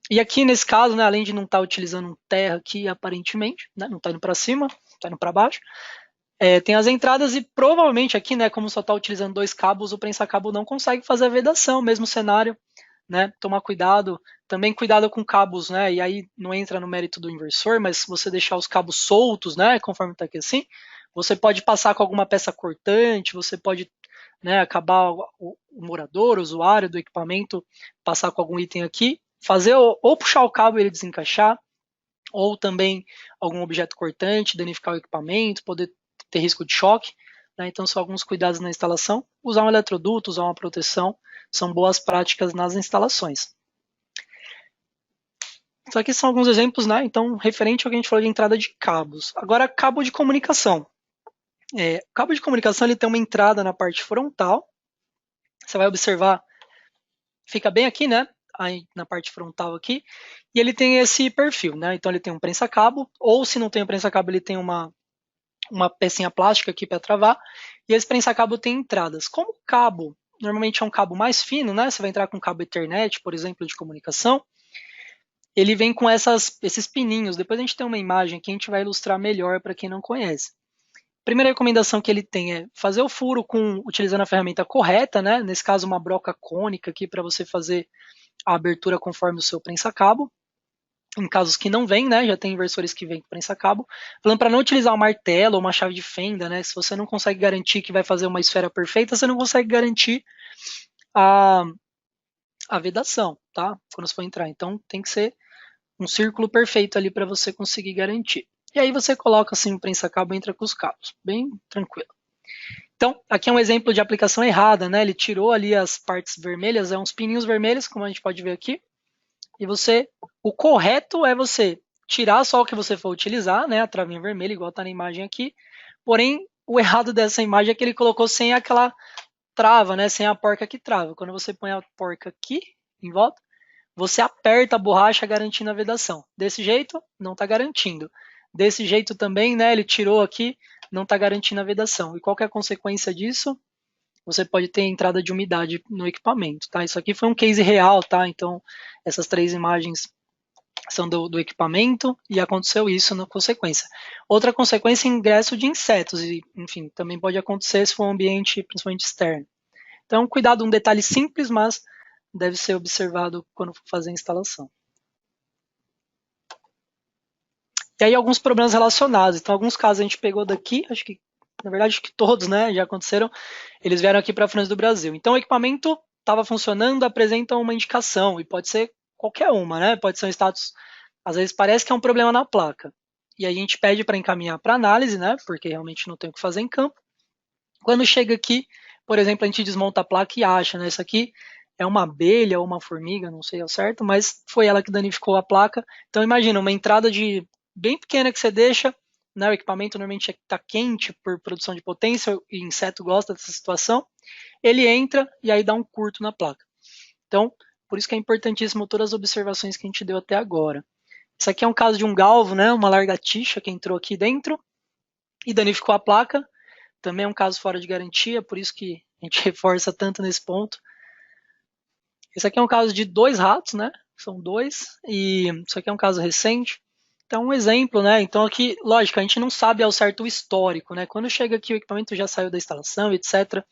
E aqui, nesse caso, né, além de não estar utilizando um terra aqui, aparentemente, né, não está indo para cima, está indo para baixo, tem as entradas e provavelmente aqui, né, como só está utilizando 2 cabos, o prensa-cabo não consegue fazer a vedação, mesmo cenário, né, tomar cuidado, também cuidado com cabos, né, e aí não entra no mérito do inversor, mas se você deixar os cabos soltos, né, conforme está aqui assim, você pode passar com alguma peça cortante, você pode, né, acabar o morador, o usuário do equipamento, passar com algum item aqui, fazer ou puxar o cabo e ele desencaixar, ou também algum objeto cortante, danificar o equipamento, poder ter risco de choque, né, então são alguns cuidados na instalação, usar um eletroduto, usar uma proteção, são boas práticas nas instalações. Isso aqui são alguns exemplos, né? Então, referente ao que a gente falou de entrada de cabos. Agora, cabo de comunicação. O cabo de comunicação ele tem uma entrada na parte frontal. Você vai observar, fica bem aqui, né? Aí, na parte frontal aqui. E ele tem esse perfil, né? Então, ele tem um prensa-cabo, ou se não tem um prensa-cabo, ele tem uma pecinha plástica aqui para travar. E esse prensa-cabo tem entradas. Como o cabo normalmente é um cabo mais fino, né? Você vai entrar com um cabo Ethernet, por exemplo, de comunicação. Ele vem com esses pininhos. Depois a gente tem uma imagem que a gente vai ilustrar melhor para quem não conhece. A primeira recomendação que ele tem é fazer o furo utilizando a ferramenta correta, né? Nesse caso, uma broca cônica aqui para você fazer a abertura conforme o seu prensa-cabo. Em casos que não vem, né? Já tem inversores que vêm com prensa-cabo. Falando para não utilizar um martelo ou uma chave de fenda, né? Se você não consegue garantir que vai fazer uma esfera perfeita, você não consegue garantir a vedação, tá? Quando você for entrar. Então tem que ser um círculo perfeito ali para você conseguir garantir. E aí você coloca assim o prensa-cabo e entra com os cabos, bem tranquilo. Então, aqui é um exemplo de aplicação errada, né? Ele tirou ali as partes vermelhas, uns pininhos vermelhos, como a gente pode ver aqui. E o correto é você tirar só o que você for utilizar, né? A travinha vermelha, igual está na imagem aqui. Porém, o errado dessa imagem é que ele colocou sem aquela trava, né? Sem a porca que trava. Quando você põe a porca aqui, em volta, você aperta a borracha garantindo a vedação. Desse jeito, não está garantindo. Desse jeito também, né? Ele tirou aqui, não está garantindo a vedação. E qual que é a consequência disso? Você pode ter entrada de umidade no equipamento, tá? Isso aqui foi um case real, tá? Então, essas 3 imagens são do equipamento e aconteceu isso na consequência. Outra consequência é ingresso de insetos e, enfim, também pode acontecer se for um ambiente principalmente externo. Então, cuidado, um detalhe simples, mas deve ser observado quando for fazer a instalação. E aí alguns problemas relacionados. Então, alguns casos a gente pegou daqui, na verdade, acho que todos, né, já aconteceram. Eles vieram aqui para a França do Brasil. Então, o equipamento estava funcionando, apresenta uma indicação, e pode ser qualquer uma, né? Pode ser um status, às vezes parece que é um problema na placa. E aí a gente pede para encaminhar para análise, né? Porque realmente não tem o que fazer em campo. Quando chega aqui, por exemplo, a gente desmonta a placa e acha, né? Isso aqui é uma abelha ou uma formiga, não sei ao certo, mas foi ela que danificou a placa. Então imagina, uma entrada bem pequena que você deixa, né, o equipamento normalmente está quente por produção de potência, e inseto gosta dessa situação, ele entra e aí dá um curto na placa. Então, por isso que é importantíssimo todas as observações que a gente deu até agora. Isso aqui é um caso de um galvo, né, uma largatixa que entrou aqui dentro e danificou a placa. também é um caso fora de garantia, por isso que a gente reforça tanto nesse ponto. Esse aqui é um caso de 2 ratos, né? São 2, e isso aqui é um caso recente. Então, um exemplo, né? Então, aqui, lógico, a gente não sabe ao certo o histórico, né? Quando chega aqui, o equipamento já saiu da instalação, etc.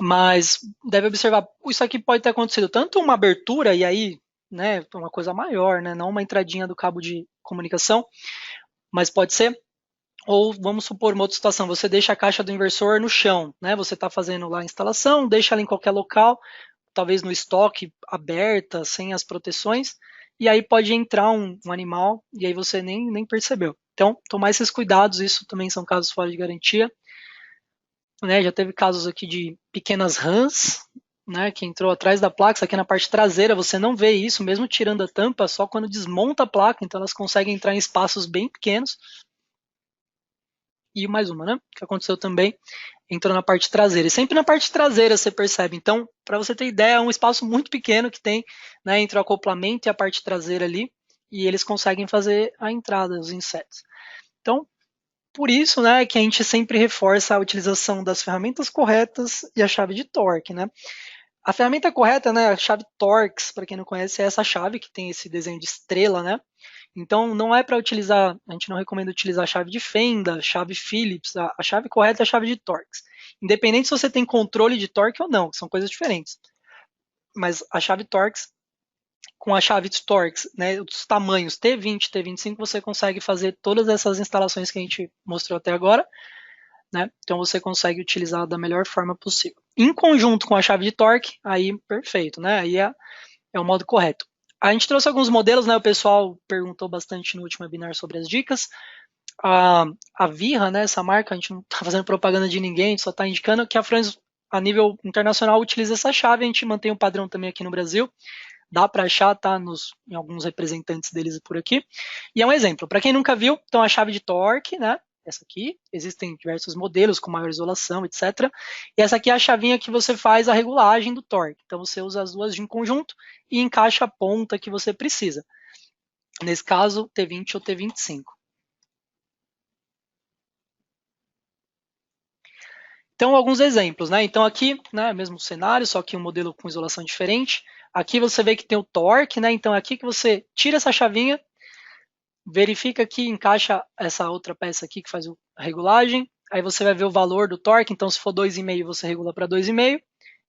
Mas deve observar, isso aqui pode ter acontecido tanto uma abertura, e aí, né, uma coisa maior, né? Não uma entradinha do cabo de comunicação, mas pode ser. Ou vamos supor uma outra situação, você deixa a caixa do inversor no chão, né? Você está fazendo lá a instalação, deixa ela em qualquer local, talvez no estoque, aberta, sem as proteções, e aí pode entrar um animal e aí você nem percebeu. Então, tomar esses cuidados, isso também são casos fora de garantia. Né, já teve casos aqui de pequenas rãs, né, que entrou atrás da placa, isso aqui na parte traseira, você não vê isso, mesmo tirando a tampa, só quando desmonta a placa, então elas conseguem entrar em espaços bem pequenos. E mais uma, né, que aconteceu também, entrou na parte traseira. E sempre na parte traseira você percebe. Então, para você ter ideia, é um espaço muito pequeno que tem, né, entre o acoplamento e a parte traseira ali, e eles conseguem fazer a entrada dos insetos. Então, por isso, né, que a gente sempre reforça a utilização das ferramentas corretas e a chave de torque, né? A ferramenta correta, né, a chave Torx, para quem não conhece, é essa chave que tem esse desenho de estrela, né? Então, não é para utilizar, a gente não recomenda utilizar a chave de fenda, chave Phillips, a chave correta é a chave de Torx. Independente se você tem controle de torque ou não, que são coisas diferentes. Mas a chave Torx, com a chave de Torx, né, os tamanhos T20, T25, você consegue fazer todas essas instalações que a gente mostrou até agora, né? Então você consegue utilizar da melhor forma possível. Em conjunto com a chave de torque, aí perfeito, né? Aí é o modo correto. A gente trouxe alguns modelos, né? O pessoal perguntou bastante no último webinar sobre as dicas. A Virra, né? Essa marca, a gente não está fazendo propaganda de ninguém, a gente só está indicando que a Franz, a nível internacional, utiliza essa chave. A gente mantém o padrão também aqui no Brasil. Dá para achar, tá? Em alguns representantes deles por aqui. E é um exemplo. Para quem nunca viu, então a chave de torque, né? Essa aqui, existem diversos modelos com maior isolação, etc. E essa aqui é a chavinha que você faz a regulagem do torque. Então você usa as duas em conjunto e encaixa a ponta que você precisa. Nesse caso, T20 ou T25. Então, alguns exemplos, né? Então aqui, né, mesmo cenário, só que um modelo com isolação diferente. Aqui você vê que tem o torque, né? Então é aqui que você tira essa chavinha, verifica que encaixa essa outra peça aqui que faz a regulagem, aí você vai ver o valor do torque, então se for 2,5 você regula para 2,5,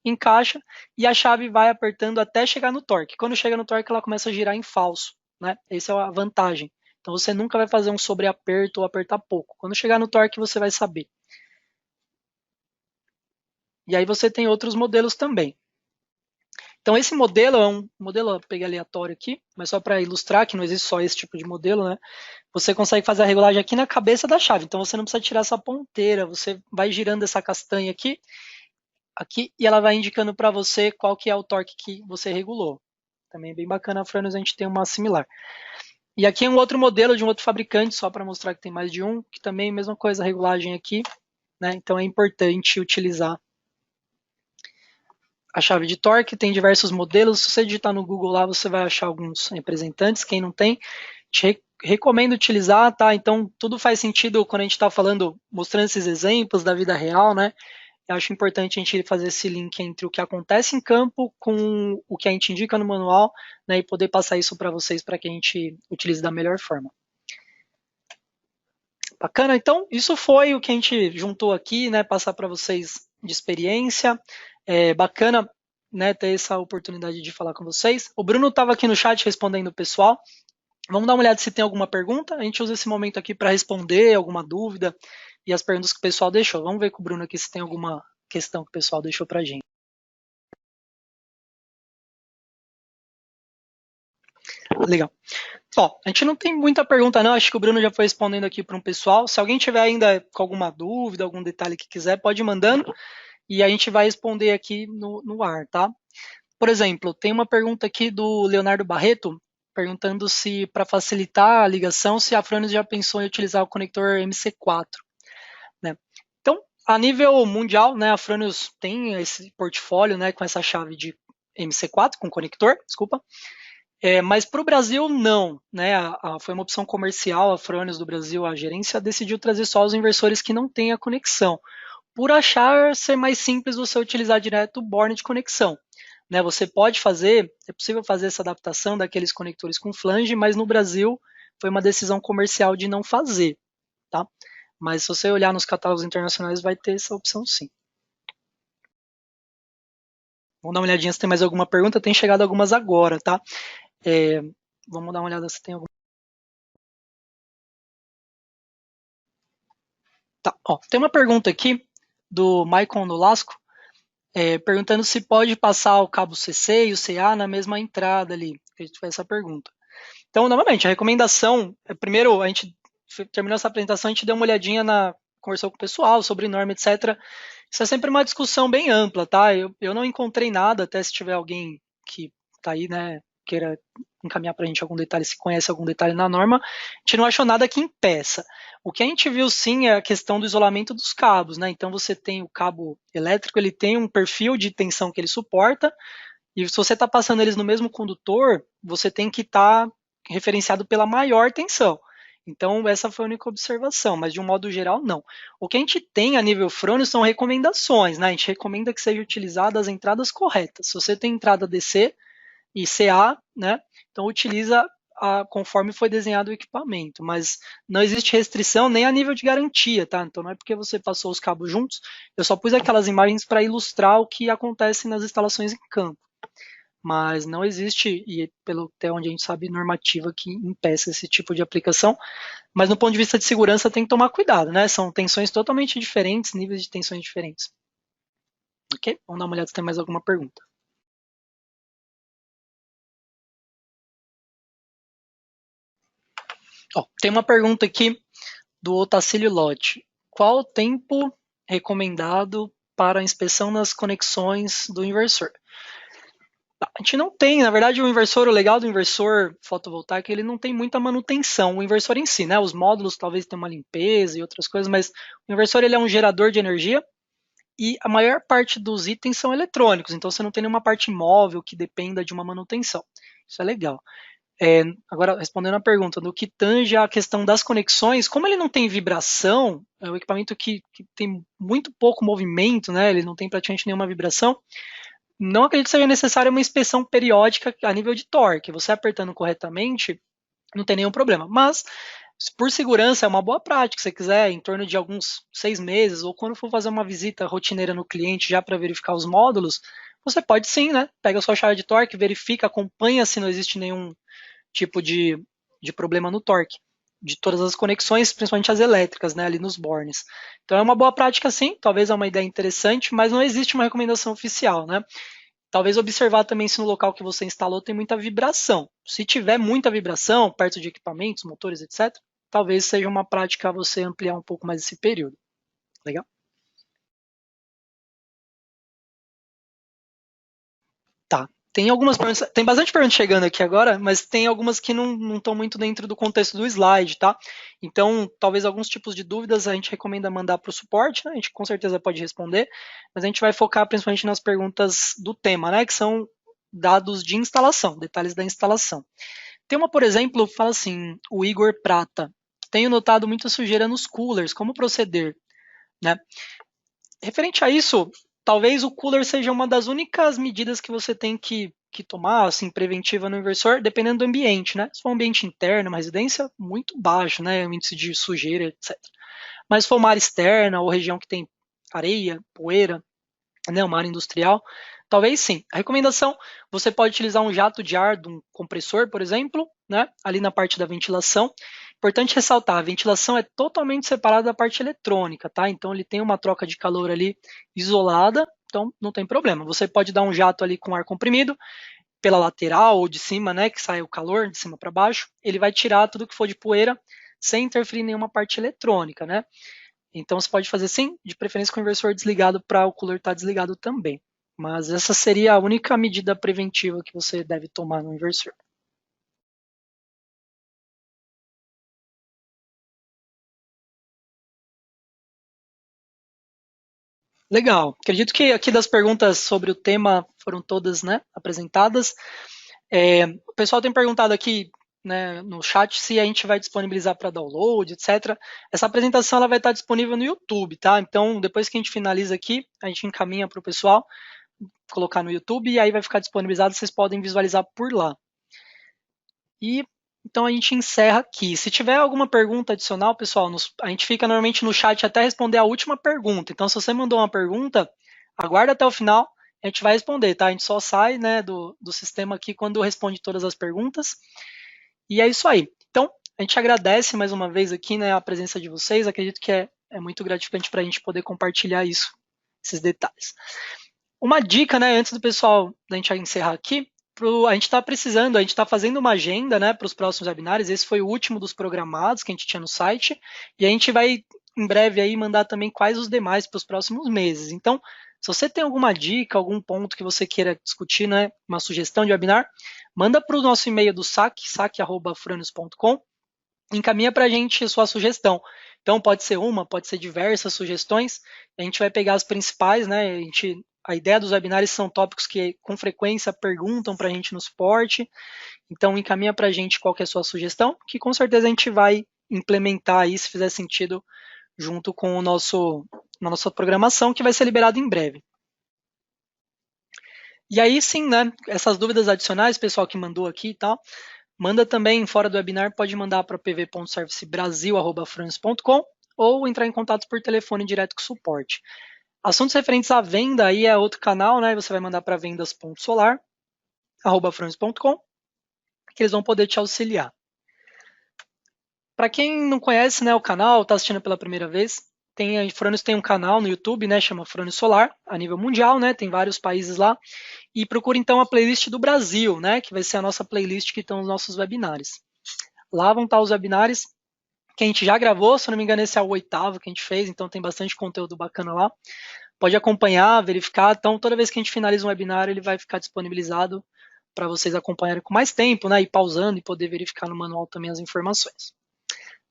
encaixa e a chave vai apertando até chegar no torque. Quando chega no torque ela começa a girar em falso, né? Essa é a vantagem. Então você nunca vai fazer um sobreaperto ou apertar pouco. Quando chegar no torque você vai saber. E aí você tem outros modelos também. Então esse modelo é um modelo, eu peguei aleatório aqui, mas só para ilustrar que não existe só esse tipo de modelo, né? Você consegue fazer a regulagem aqui na cabeça da chave, então você não precisa tirar essa ponteira, você vai girando essa castanha aqui, e ela vai indicando para você qual que é o torque que você regulou. Também é bem bacana a Frânus, a gente tem uma similar. E aqui é um outro modelo de um outro fabricante, só para mostrar que tem mais de um, que também é a mesma coisa, a regulagem aqui, né? Então é importante utilizar a chave de torque, tem diversos modelos. Se você digitar no Google lá, você vai achar alguns representantes. Quem não tem, te recomendo utilizar, tá? Então, tudo faz sentido quando a gente está falando, mostrando esses exemplos da vida real, né? Eu acho importante a gente fazer esse link entre o que acontece em campo com o que a gente indica no manual, né? E poder passar isso para vocês para que a gente utilize da melhor forma. Bacana? Então, isso foi o que a gente juntou aqui, né? Passar para vocês de experiência. É bacana, né, ter essa oportunidade de falar com vocês. O Bruno estava aqui no chat respondendo o pessoal. Vamos dar uma olhada se tem alguma pergunta. A gente usa esse momento aqui para responder alguma dúvida e as perguntas que o pessoal deixou. Vamos ver com o Bruno aqui se tem alguma questão que o pessoal deixou para a gente. Legal. Ó, a gente não tem muita pergunta não, acho que o Bruno já foi respondendo aqui para um pessoal. Se alguém tiver ainda com alguma dúvida, algum detalhe que quiser, pode ir mandando e a gente vai responder aqui no ar, tá? Por exemplo, tem uma pergunta aqui do Leonardo Barreto, perguntando se, para facilitar a ligação, se a Frânus já pensou em utilizar o conector MC4. Né? Então, a nível mundial, né, a Frânus tem esse portfólio, né, com essa chave de MC4, com conector, desculpa. Mas para o Brasil, não. Né? Foi uma opção comercial, a Fronius do Brasil, a gerência decidiu trazer só os inversores que não têm a conexão, por achar ser mais simples você utilizar direto o borne de conexão. Né? Você pode fazer, é possível fazer essa adaptação daqueles conectores com flange, mas no Brasil foi uma decisão comercial de não fazer. Tá? Mas se você olhar nos catálogos internacionais, vai ter essa opção sim. Vamos dar uma olhadinha se tem mais alguma pergunta. Tem chegado algumas agora, tá? Vamos dar uma olhada se tem alguma. Tá, ó, tem uma pergunta aqui do Maicon Nolasco, perguntando se pode passar o cabo CC e o CA na mesma entrada ali. A gente faz essa pergunta. Então, novamente, a recomendação, primeiro, a gente terminou essa apresentação, a gente deu uma olhadinha conversou com o pessoal sobre norma, etc. Isso é sempre uma discussão bem ampla, tá? Eu não encontrei nada, até se tiver alguém que tá aí, né, queira encaminhar para a gente algum detalhe, se conhece algum detalhe na norma, a gente não achou nada que impeça. O que a gente viu sim é a questão do isolamento dos cabos, né? Então você tem o cabo elétrico, ele tem um perfil de tensão que ele suporta, e se você está passando eles no mesmo condutor, você tem que estar referenciado pela maior tensão. Então, essa foi a única observação, mas de um modo geral, não. O que a gente tem a nível Fronius são recomendações, né? A gente recomenda que seja utilizada as entradas corretas. Se você tem entrada DC e CA, né? Então, utiliza conforme foi desenhado o equipamento, mas não existe restrição nem a nível de garantia, tá? Então, não é porque você passou os cabos juntos, eu só pus aquelas imagens para ilustrar o que acontece nas instalações em campo. Mas não existe, e pelo até onde a gente sabe, normativa que impeça esse tipo de aplicação. Mas no ponto de vista de segurança tem que tomar cuidado, né? São tensões totalmente diferentes, níveis de tensões diferentes. Ok? Vamos dar uma olhada se tem mais alguma pergunta. Ó, tem uma pergunta aqui do Otacílio Lotti. Qual o tempo recomendado para a inspeção das conexões do inversor? A gente não tem, na verdade, o legal do inversor fotovoltaico, ele não tem muita manutenção, o inversor em si, né? Os módulos talvez tenham uma limpeza e outras coisas, mas o inversor ele é um gerador de energia e a maior parte dos itens são eletrônicos, então você não tem nenhuma parte móvel que dependa de uma manutenção. Isso é legal. Agora, respondendo a pergunta, no que tange a questão das conexões, como ele não tem vibração, é um equipamento que tem muito pouco movimento, né? Ele não tem praticamente nenhuma vibração. Não acredito que seja necessária uma inspeção periódica a nível de torque. Você apertando corretamente, não tem nenhum problema. Mas, por segurança, é uma boa prática. Se você quiser, em torno de alguns 6 meses, ou quando for fazer uma visita rotineira no cliente já para verificar os módulos, você pode sim, né? Pega a sua chave de torque, verifica, acompanha se não existe nenhum tipo de problema no torque de todas as conexões, principalmente as elétricas, né, ali nos bornes. Então é uma boa prática sim, talvez é uma ideia interessante, mas não existe uma recomendação oficial, né? Talvez observar também se no local que você instalou tem muita vibração. Se tiver muita vibração, perto de equipamentos, motores, etc., talvez seja uma prática você ampliar um pouco mais esse período. Legal? Tá. Tem bastante perguntas chegando aqui agora, mas tem algumas que não estão muito dentro do contexto do slide, tá? Então, talvez alguns tipos de dúvidas a gente recomenda mandar para o suporte, né? A gente com certeza pode responder, mas a gente vai focar principalmente nas perguntas do tema, né? Que são dados de instalação, detalhes da instalação. Tem uma, por exemplo, fala assim, o Igor Prata. Tenho notado muita sujeira nos coolers, como proceder? Né? Referente a isso, talvez o cooler seja uma das únicas medidas que você tem que tomar, assim, preventiva no inversor, dependendo do ambiente, né? Se for um ambiente interno, uma residência, muito baixo, né? O índice de sujeira, etc. Mas se for uma área externa ou região que tem areia, poeira, né? Uma área industrial, talvez sim. A recomendação, você pode utilizar um jato de ar de um compressor, por exemplo, né? Ali na parte da ventilação. Importante ressaltar, a ventilação é totalmente separada da parte eletrônica, tá? Então ele tem uma troca de calor ali isolada, então não tem problema. Você pode dar um jato ali com ar comprimido pela lateral ou de cima, né, que sai o calor de cima para baixo, ele vai tirar tudo que for de poeira sem interferir em nenhuma parte eletrônica, né? Então você pode fazer sim, de preferência com o inversor desligado para o cooler estar desligado também. Mas essa seria a única medida preventiva que você deve tomar no inversor. Legal. Acredito que aqui das perguntas sobre o tema foram todas, né, apresentadas. O pessoal tem perguntado aqui, né, no chat se a gente vai disponibilizar para download, etc. Essa apresentação ela vai estar disponível no YouTube, tá? Então, depois que a gente finaliza aqui, a gente encaminha para o pessoal colocar no YouTube e aí vai ficar disponibilizado, vocês podem visualizar por lá. E então a gente encerra aqui. Se tiver alguma pergunta adicional, pessoal, a gente fica normalmente no chat até responder a última pergunta. Então, se você mandou uma pergunta, aguarda até o final, a gente vai responder, tá? A gente só sai, né, do sistema aqui quando responde todas as perguntas. E é isso aí. Então, a gente agradece mais uma vez aqui, né, a presença de vocês. Acredito que é muito gratificante para a gente poder compartilhar isso, esses detalhes. Uma dica, né, antes do pessoal, da gente encerrar aqui, a gente está precisando, a gente está fazendo uma agenda, né, para os próximos webinários. Esse foi o último dos programados que a gente tinha no site, e a gente vai em breve aí mandar também quais os demais para os próximos meses. Então, se você tem alguma dica, algum ponto que você queira discutir, né, uma sugestão de webinar, manda para o nosso e-mail do saque@fronius.com, encaminha para a gente a sua sugestão. Então, pode ser uma, pode ser diversas sugestões, a gente vai pegar as principais, né, a ideia dos webinários são tópicos que com frequência perguntam para a gente no suporte, então encaminha para a gente qual que é a sua sugestão, que com certeza a gente vai implementar aí, se fizer sentido, junto com na nossa programação, que vai ser liberado em breve. E aí sim, né, essas dúvidas adicionais, pessoal que mandou aqui e tal, manda também fora do webinar, pode mandar para pv.servicebrasil@fronius.com ou entrar em contato por telefone direto com o suporte. Assuntos referentes à venda aí é outro canal, né? Você vai mandar para vendas.solar@fronius.com, que eles vão poder te auxiliar. Para quem não conhece, né, o canal, está assistindo pela primeira vez, a Fronius tem um canal no YouTube, né, chama Fronius Solar, a nível mundial, né? Tem vários países lá. E procura então a playlist do Brasil, né? Que vai ser a nossa playlist que estão os nossos webinários. Lá vão estar os webinários que a gente já gravou, se não me engano, esse é o 8º que a gente fez, então tem bastante conteúdo bacana lá. Pode acompanhar, verificar. Então, toda vez que a gente finaliza um webinar, ele vai ficar disponibilizado para vocês acompanharem com mais tempo, né? E pausando e poder verificar no manual também as informações.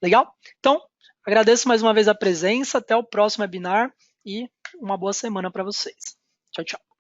Legal? Então, agradeço mais uma vez a presença. Até o próximo webinar e uma boa semana para vocês. Tchau, tchau.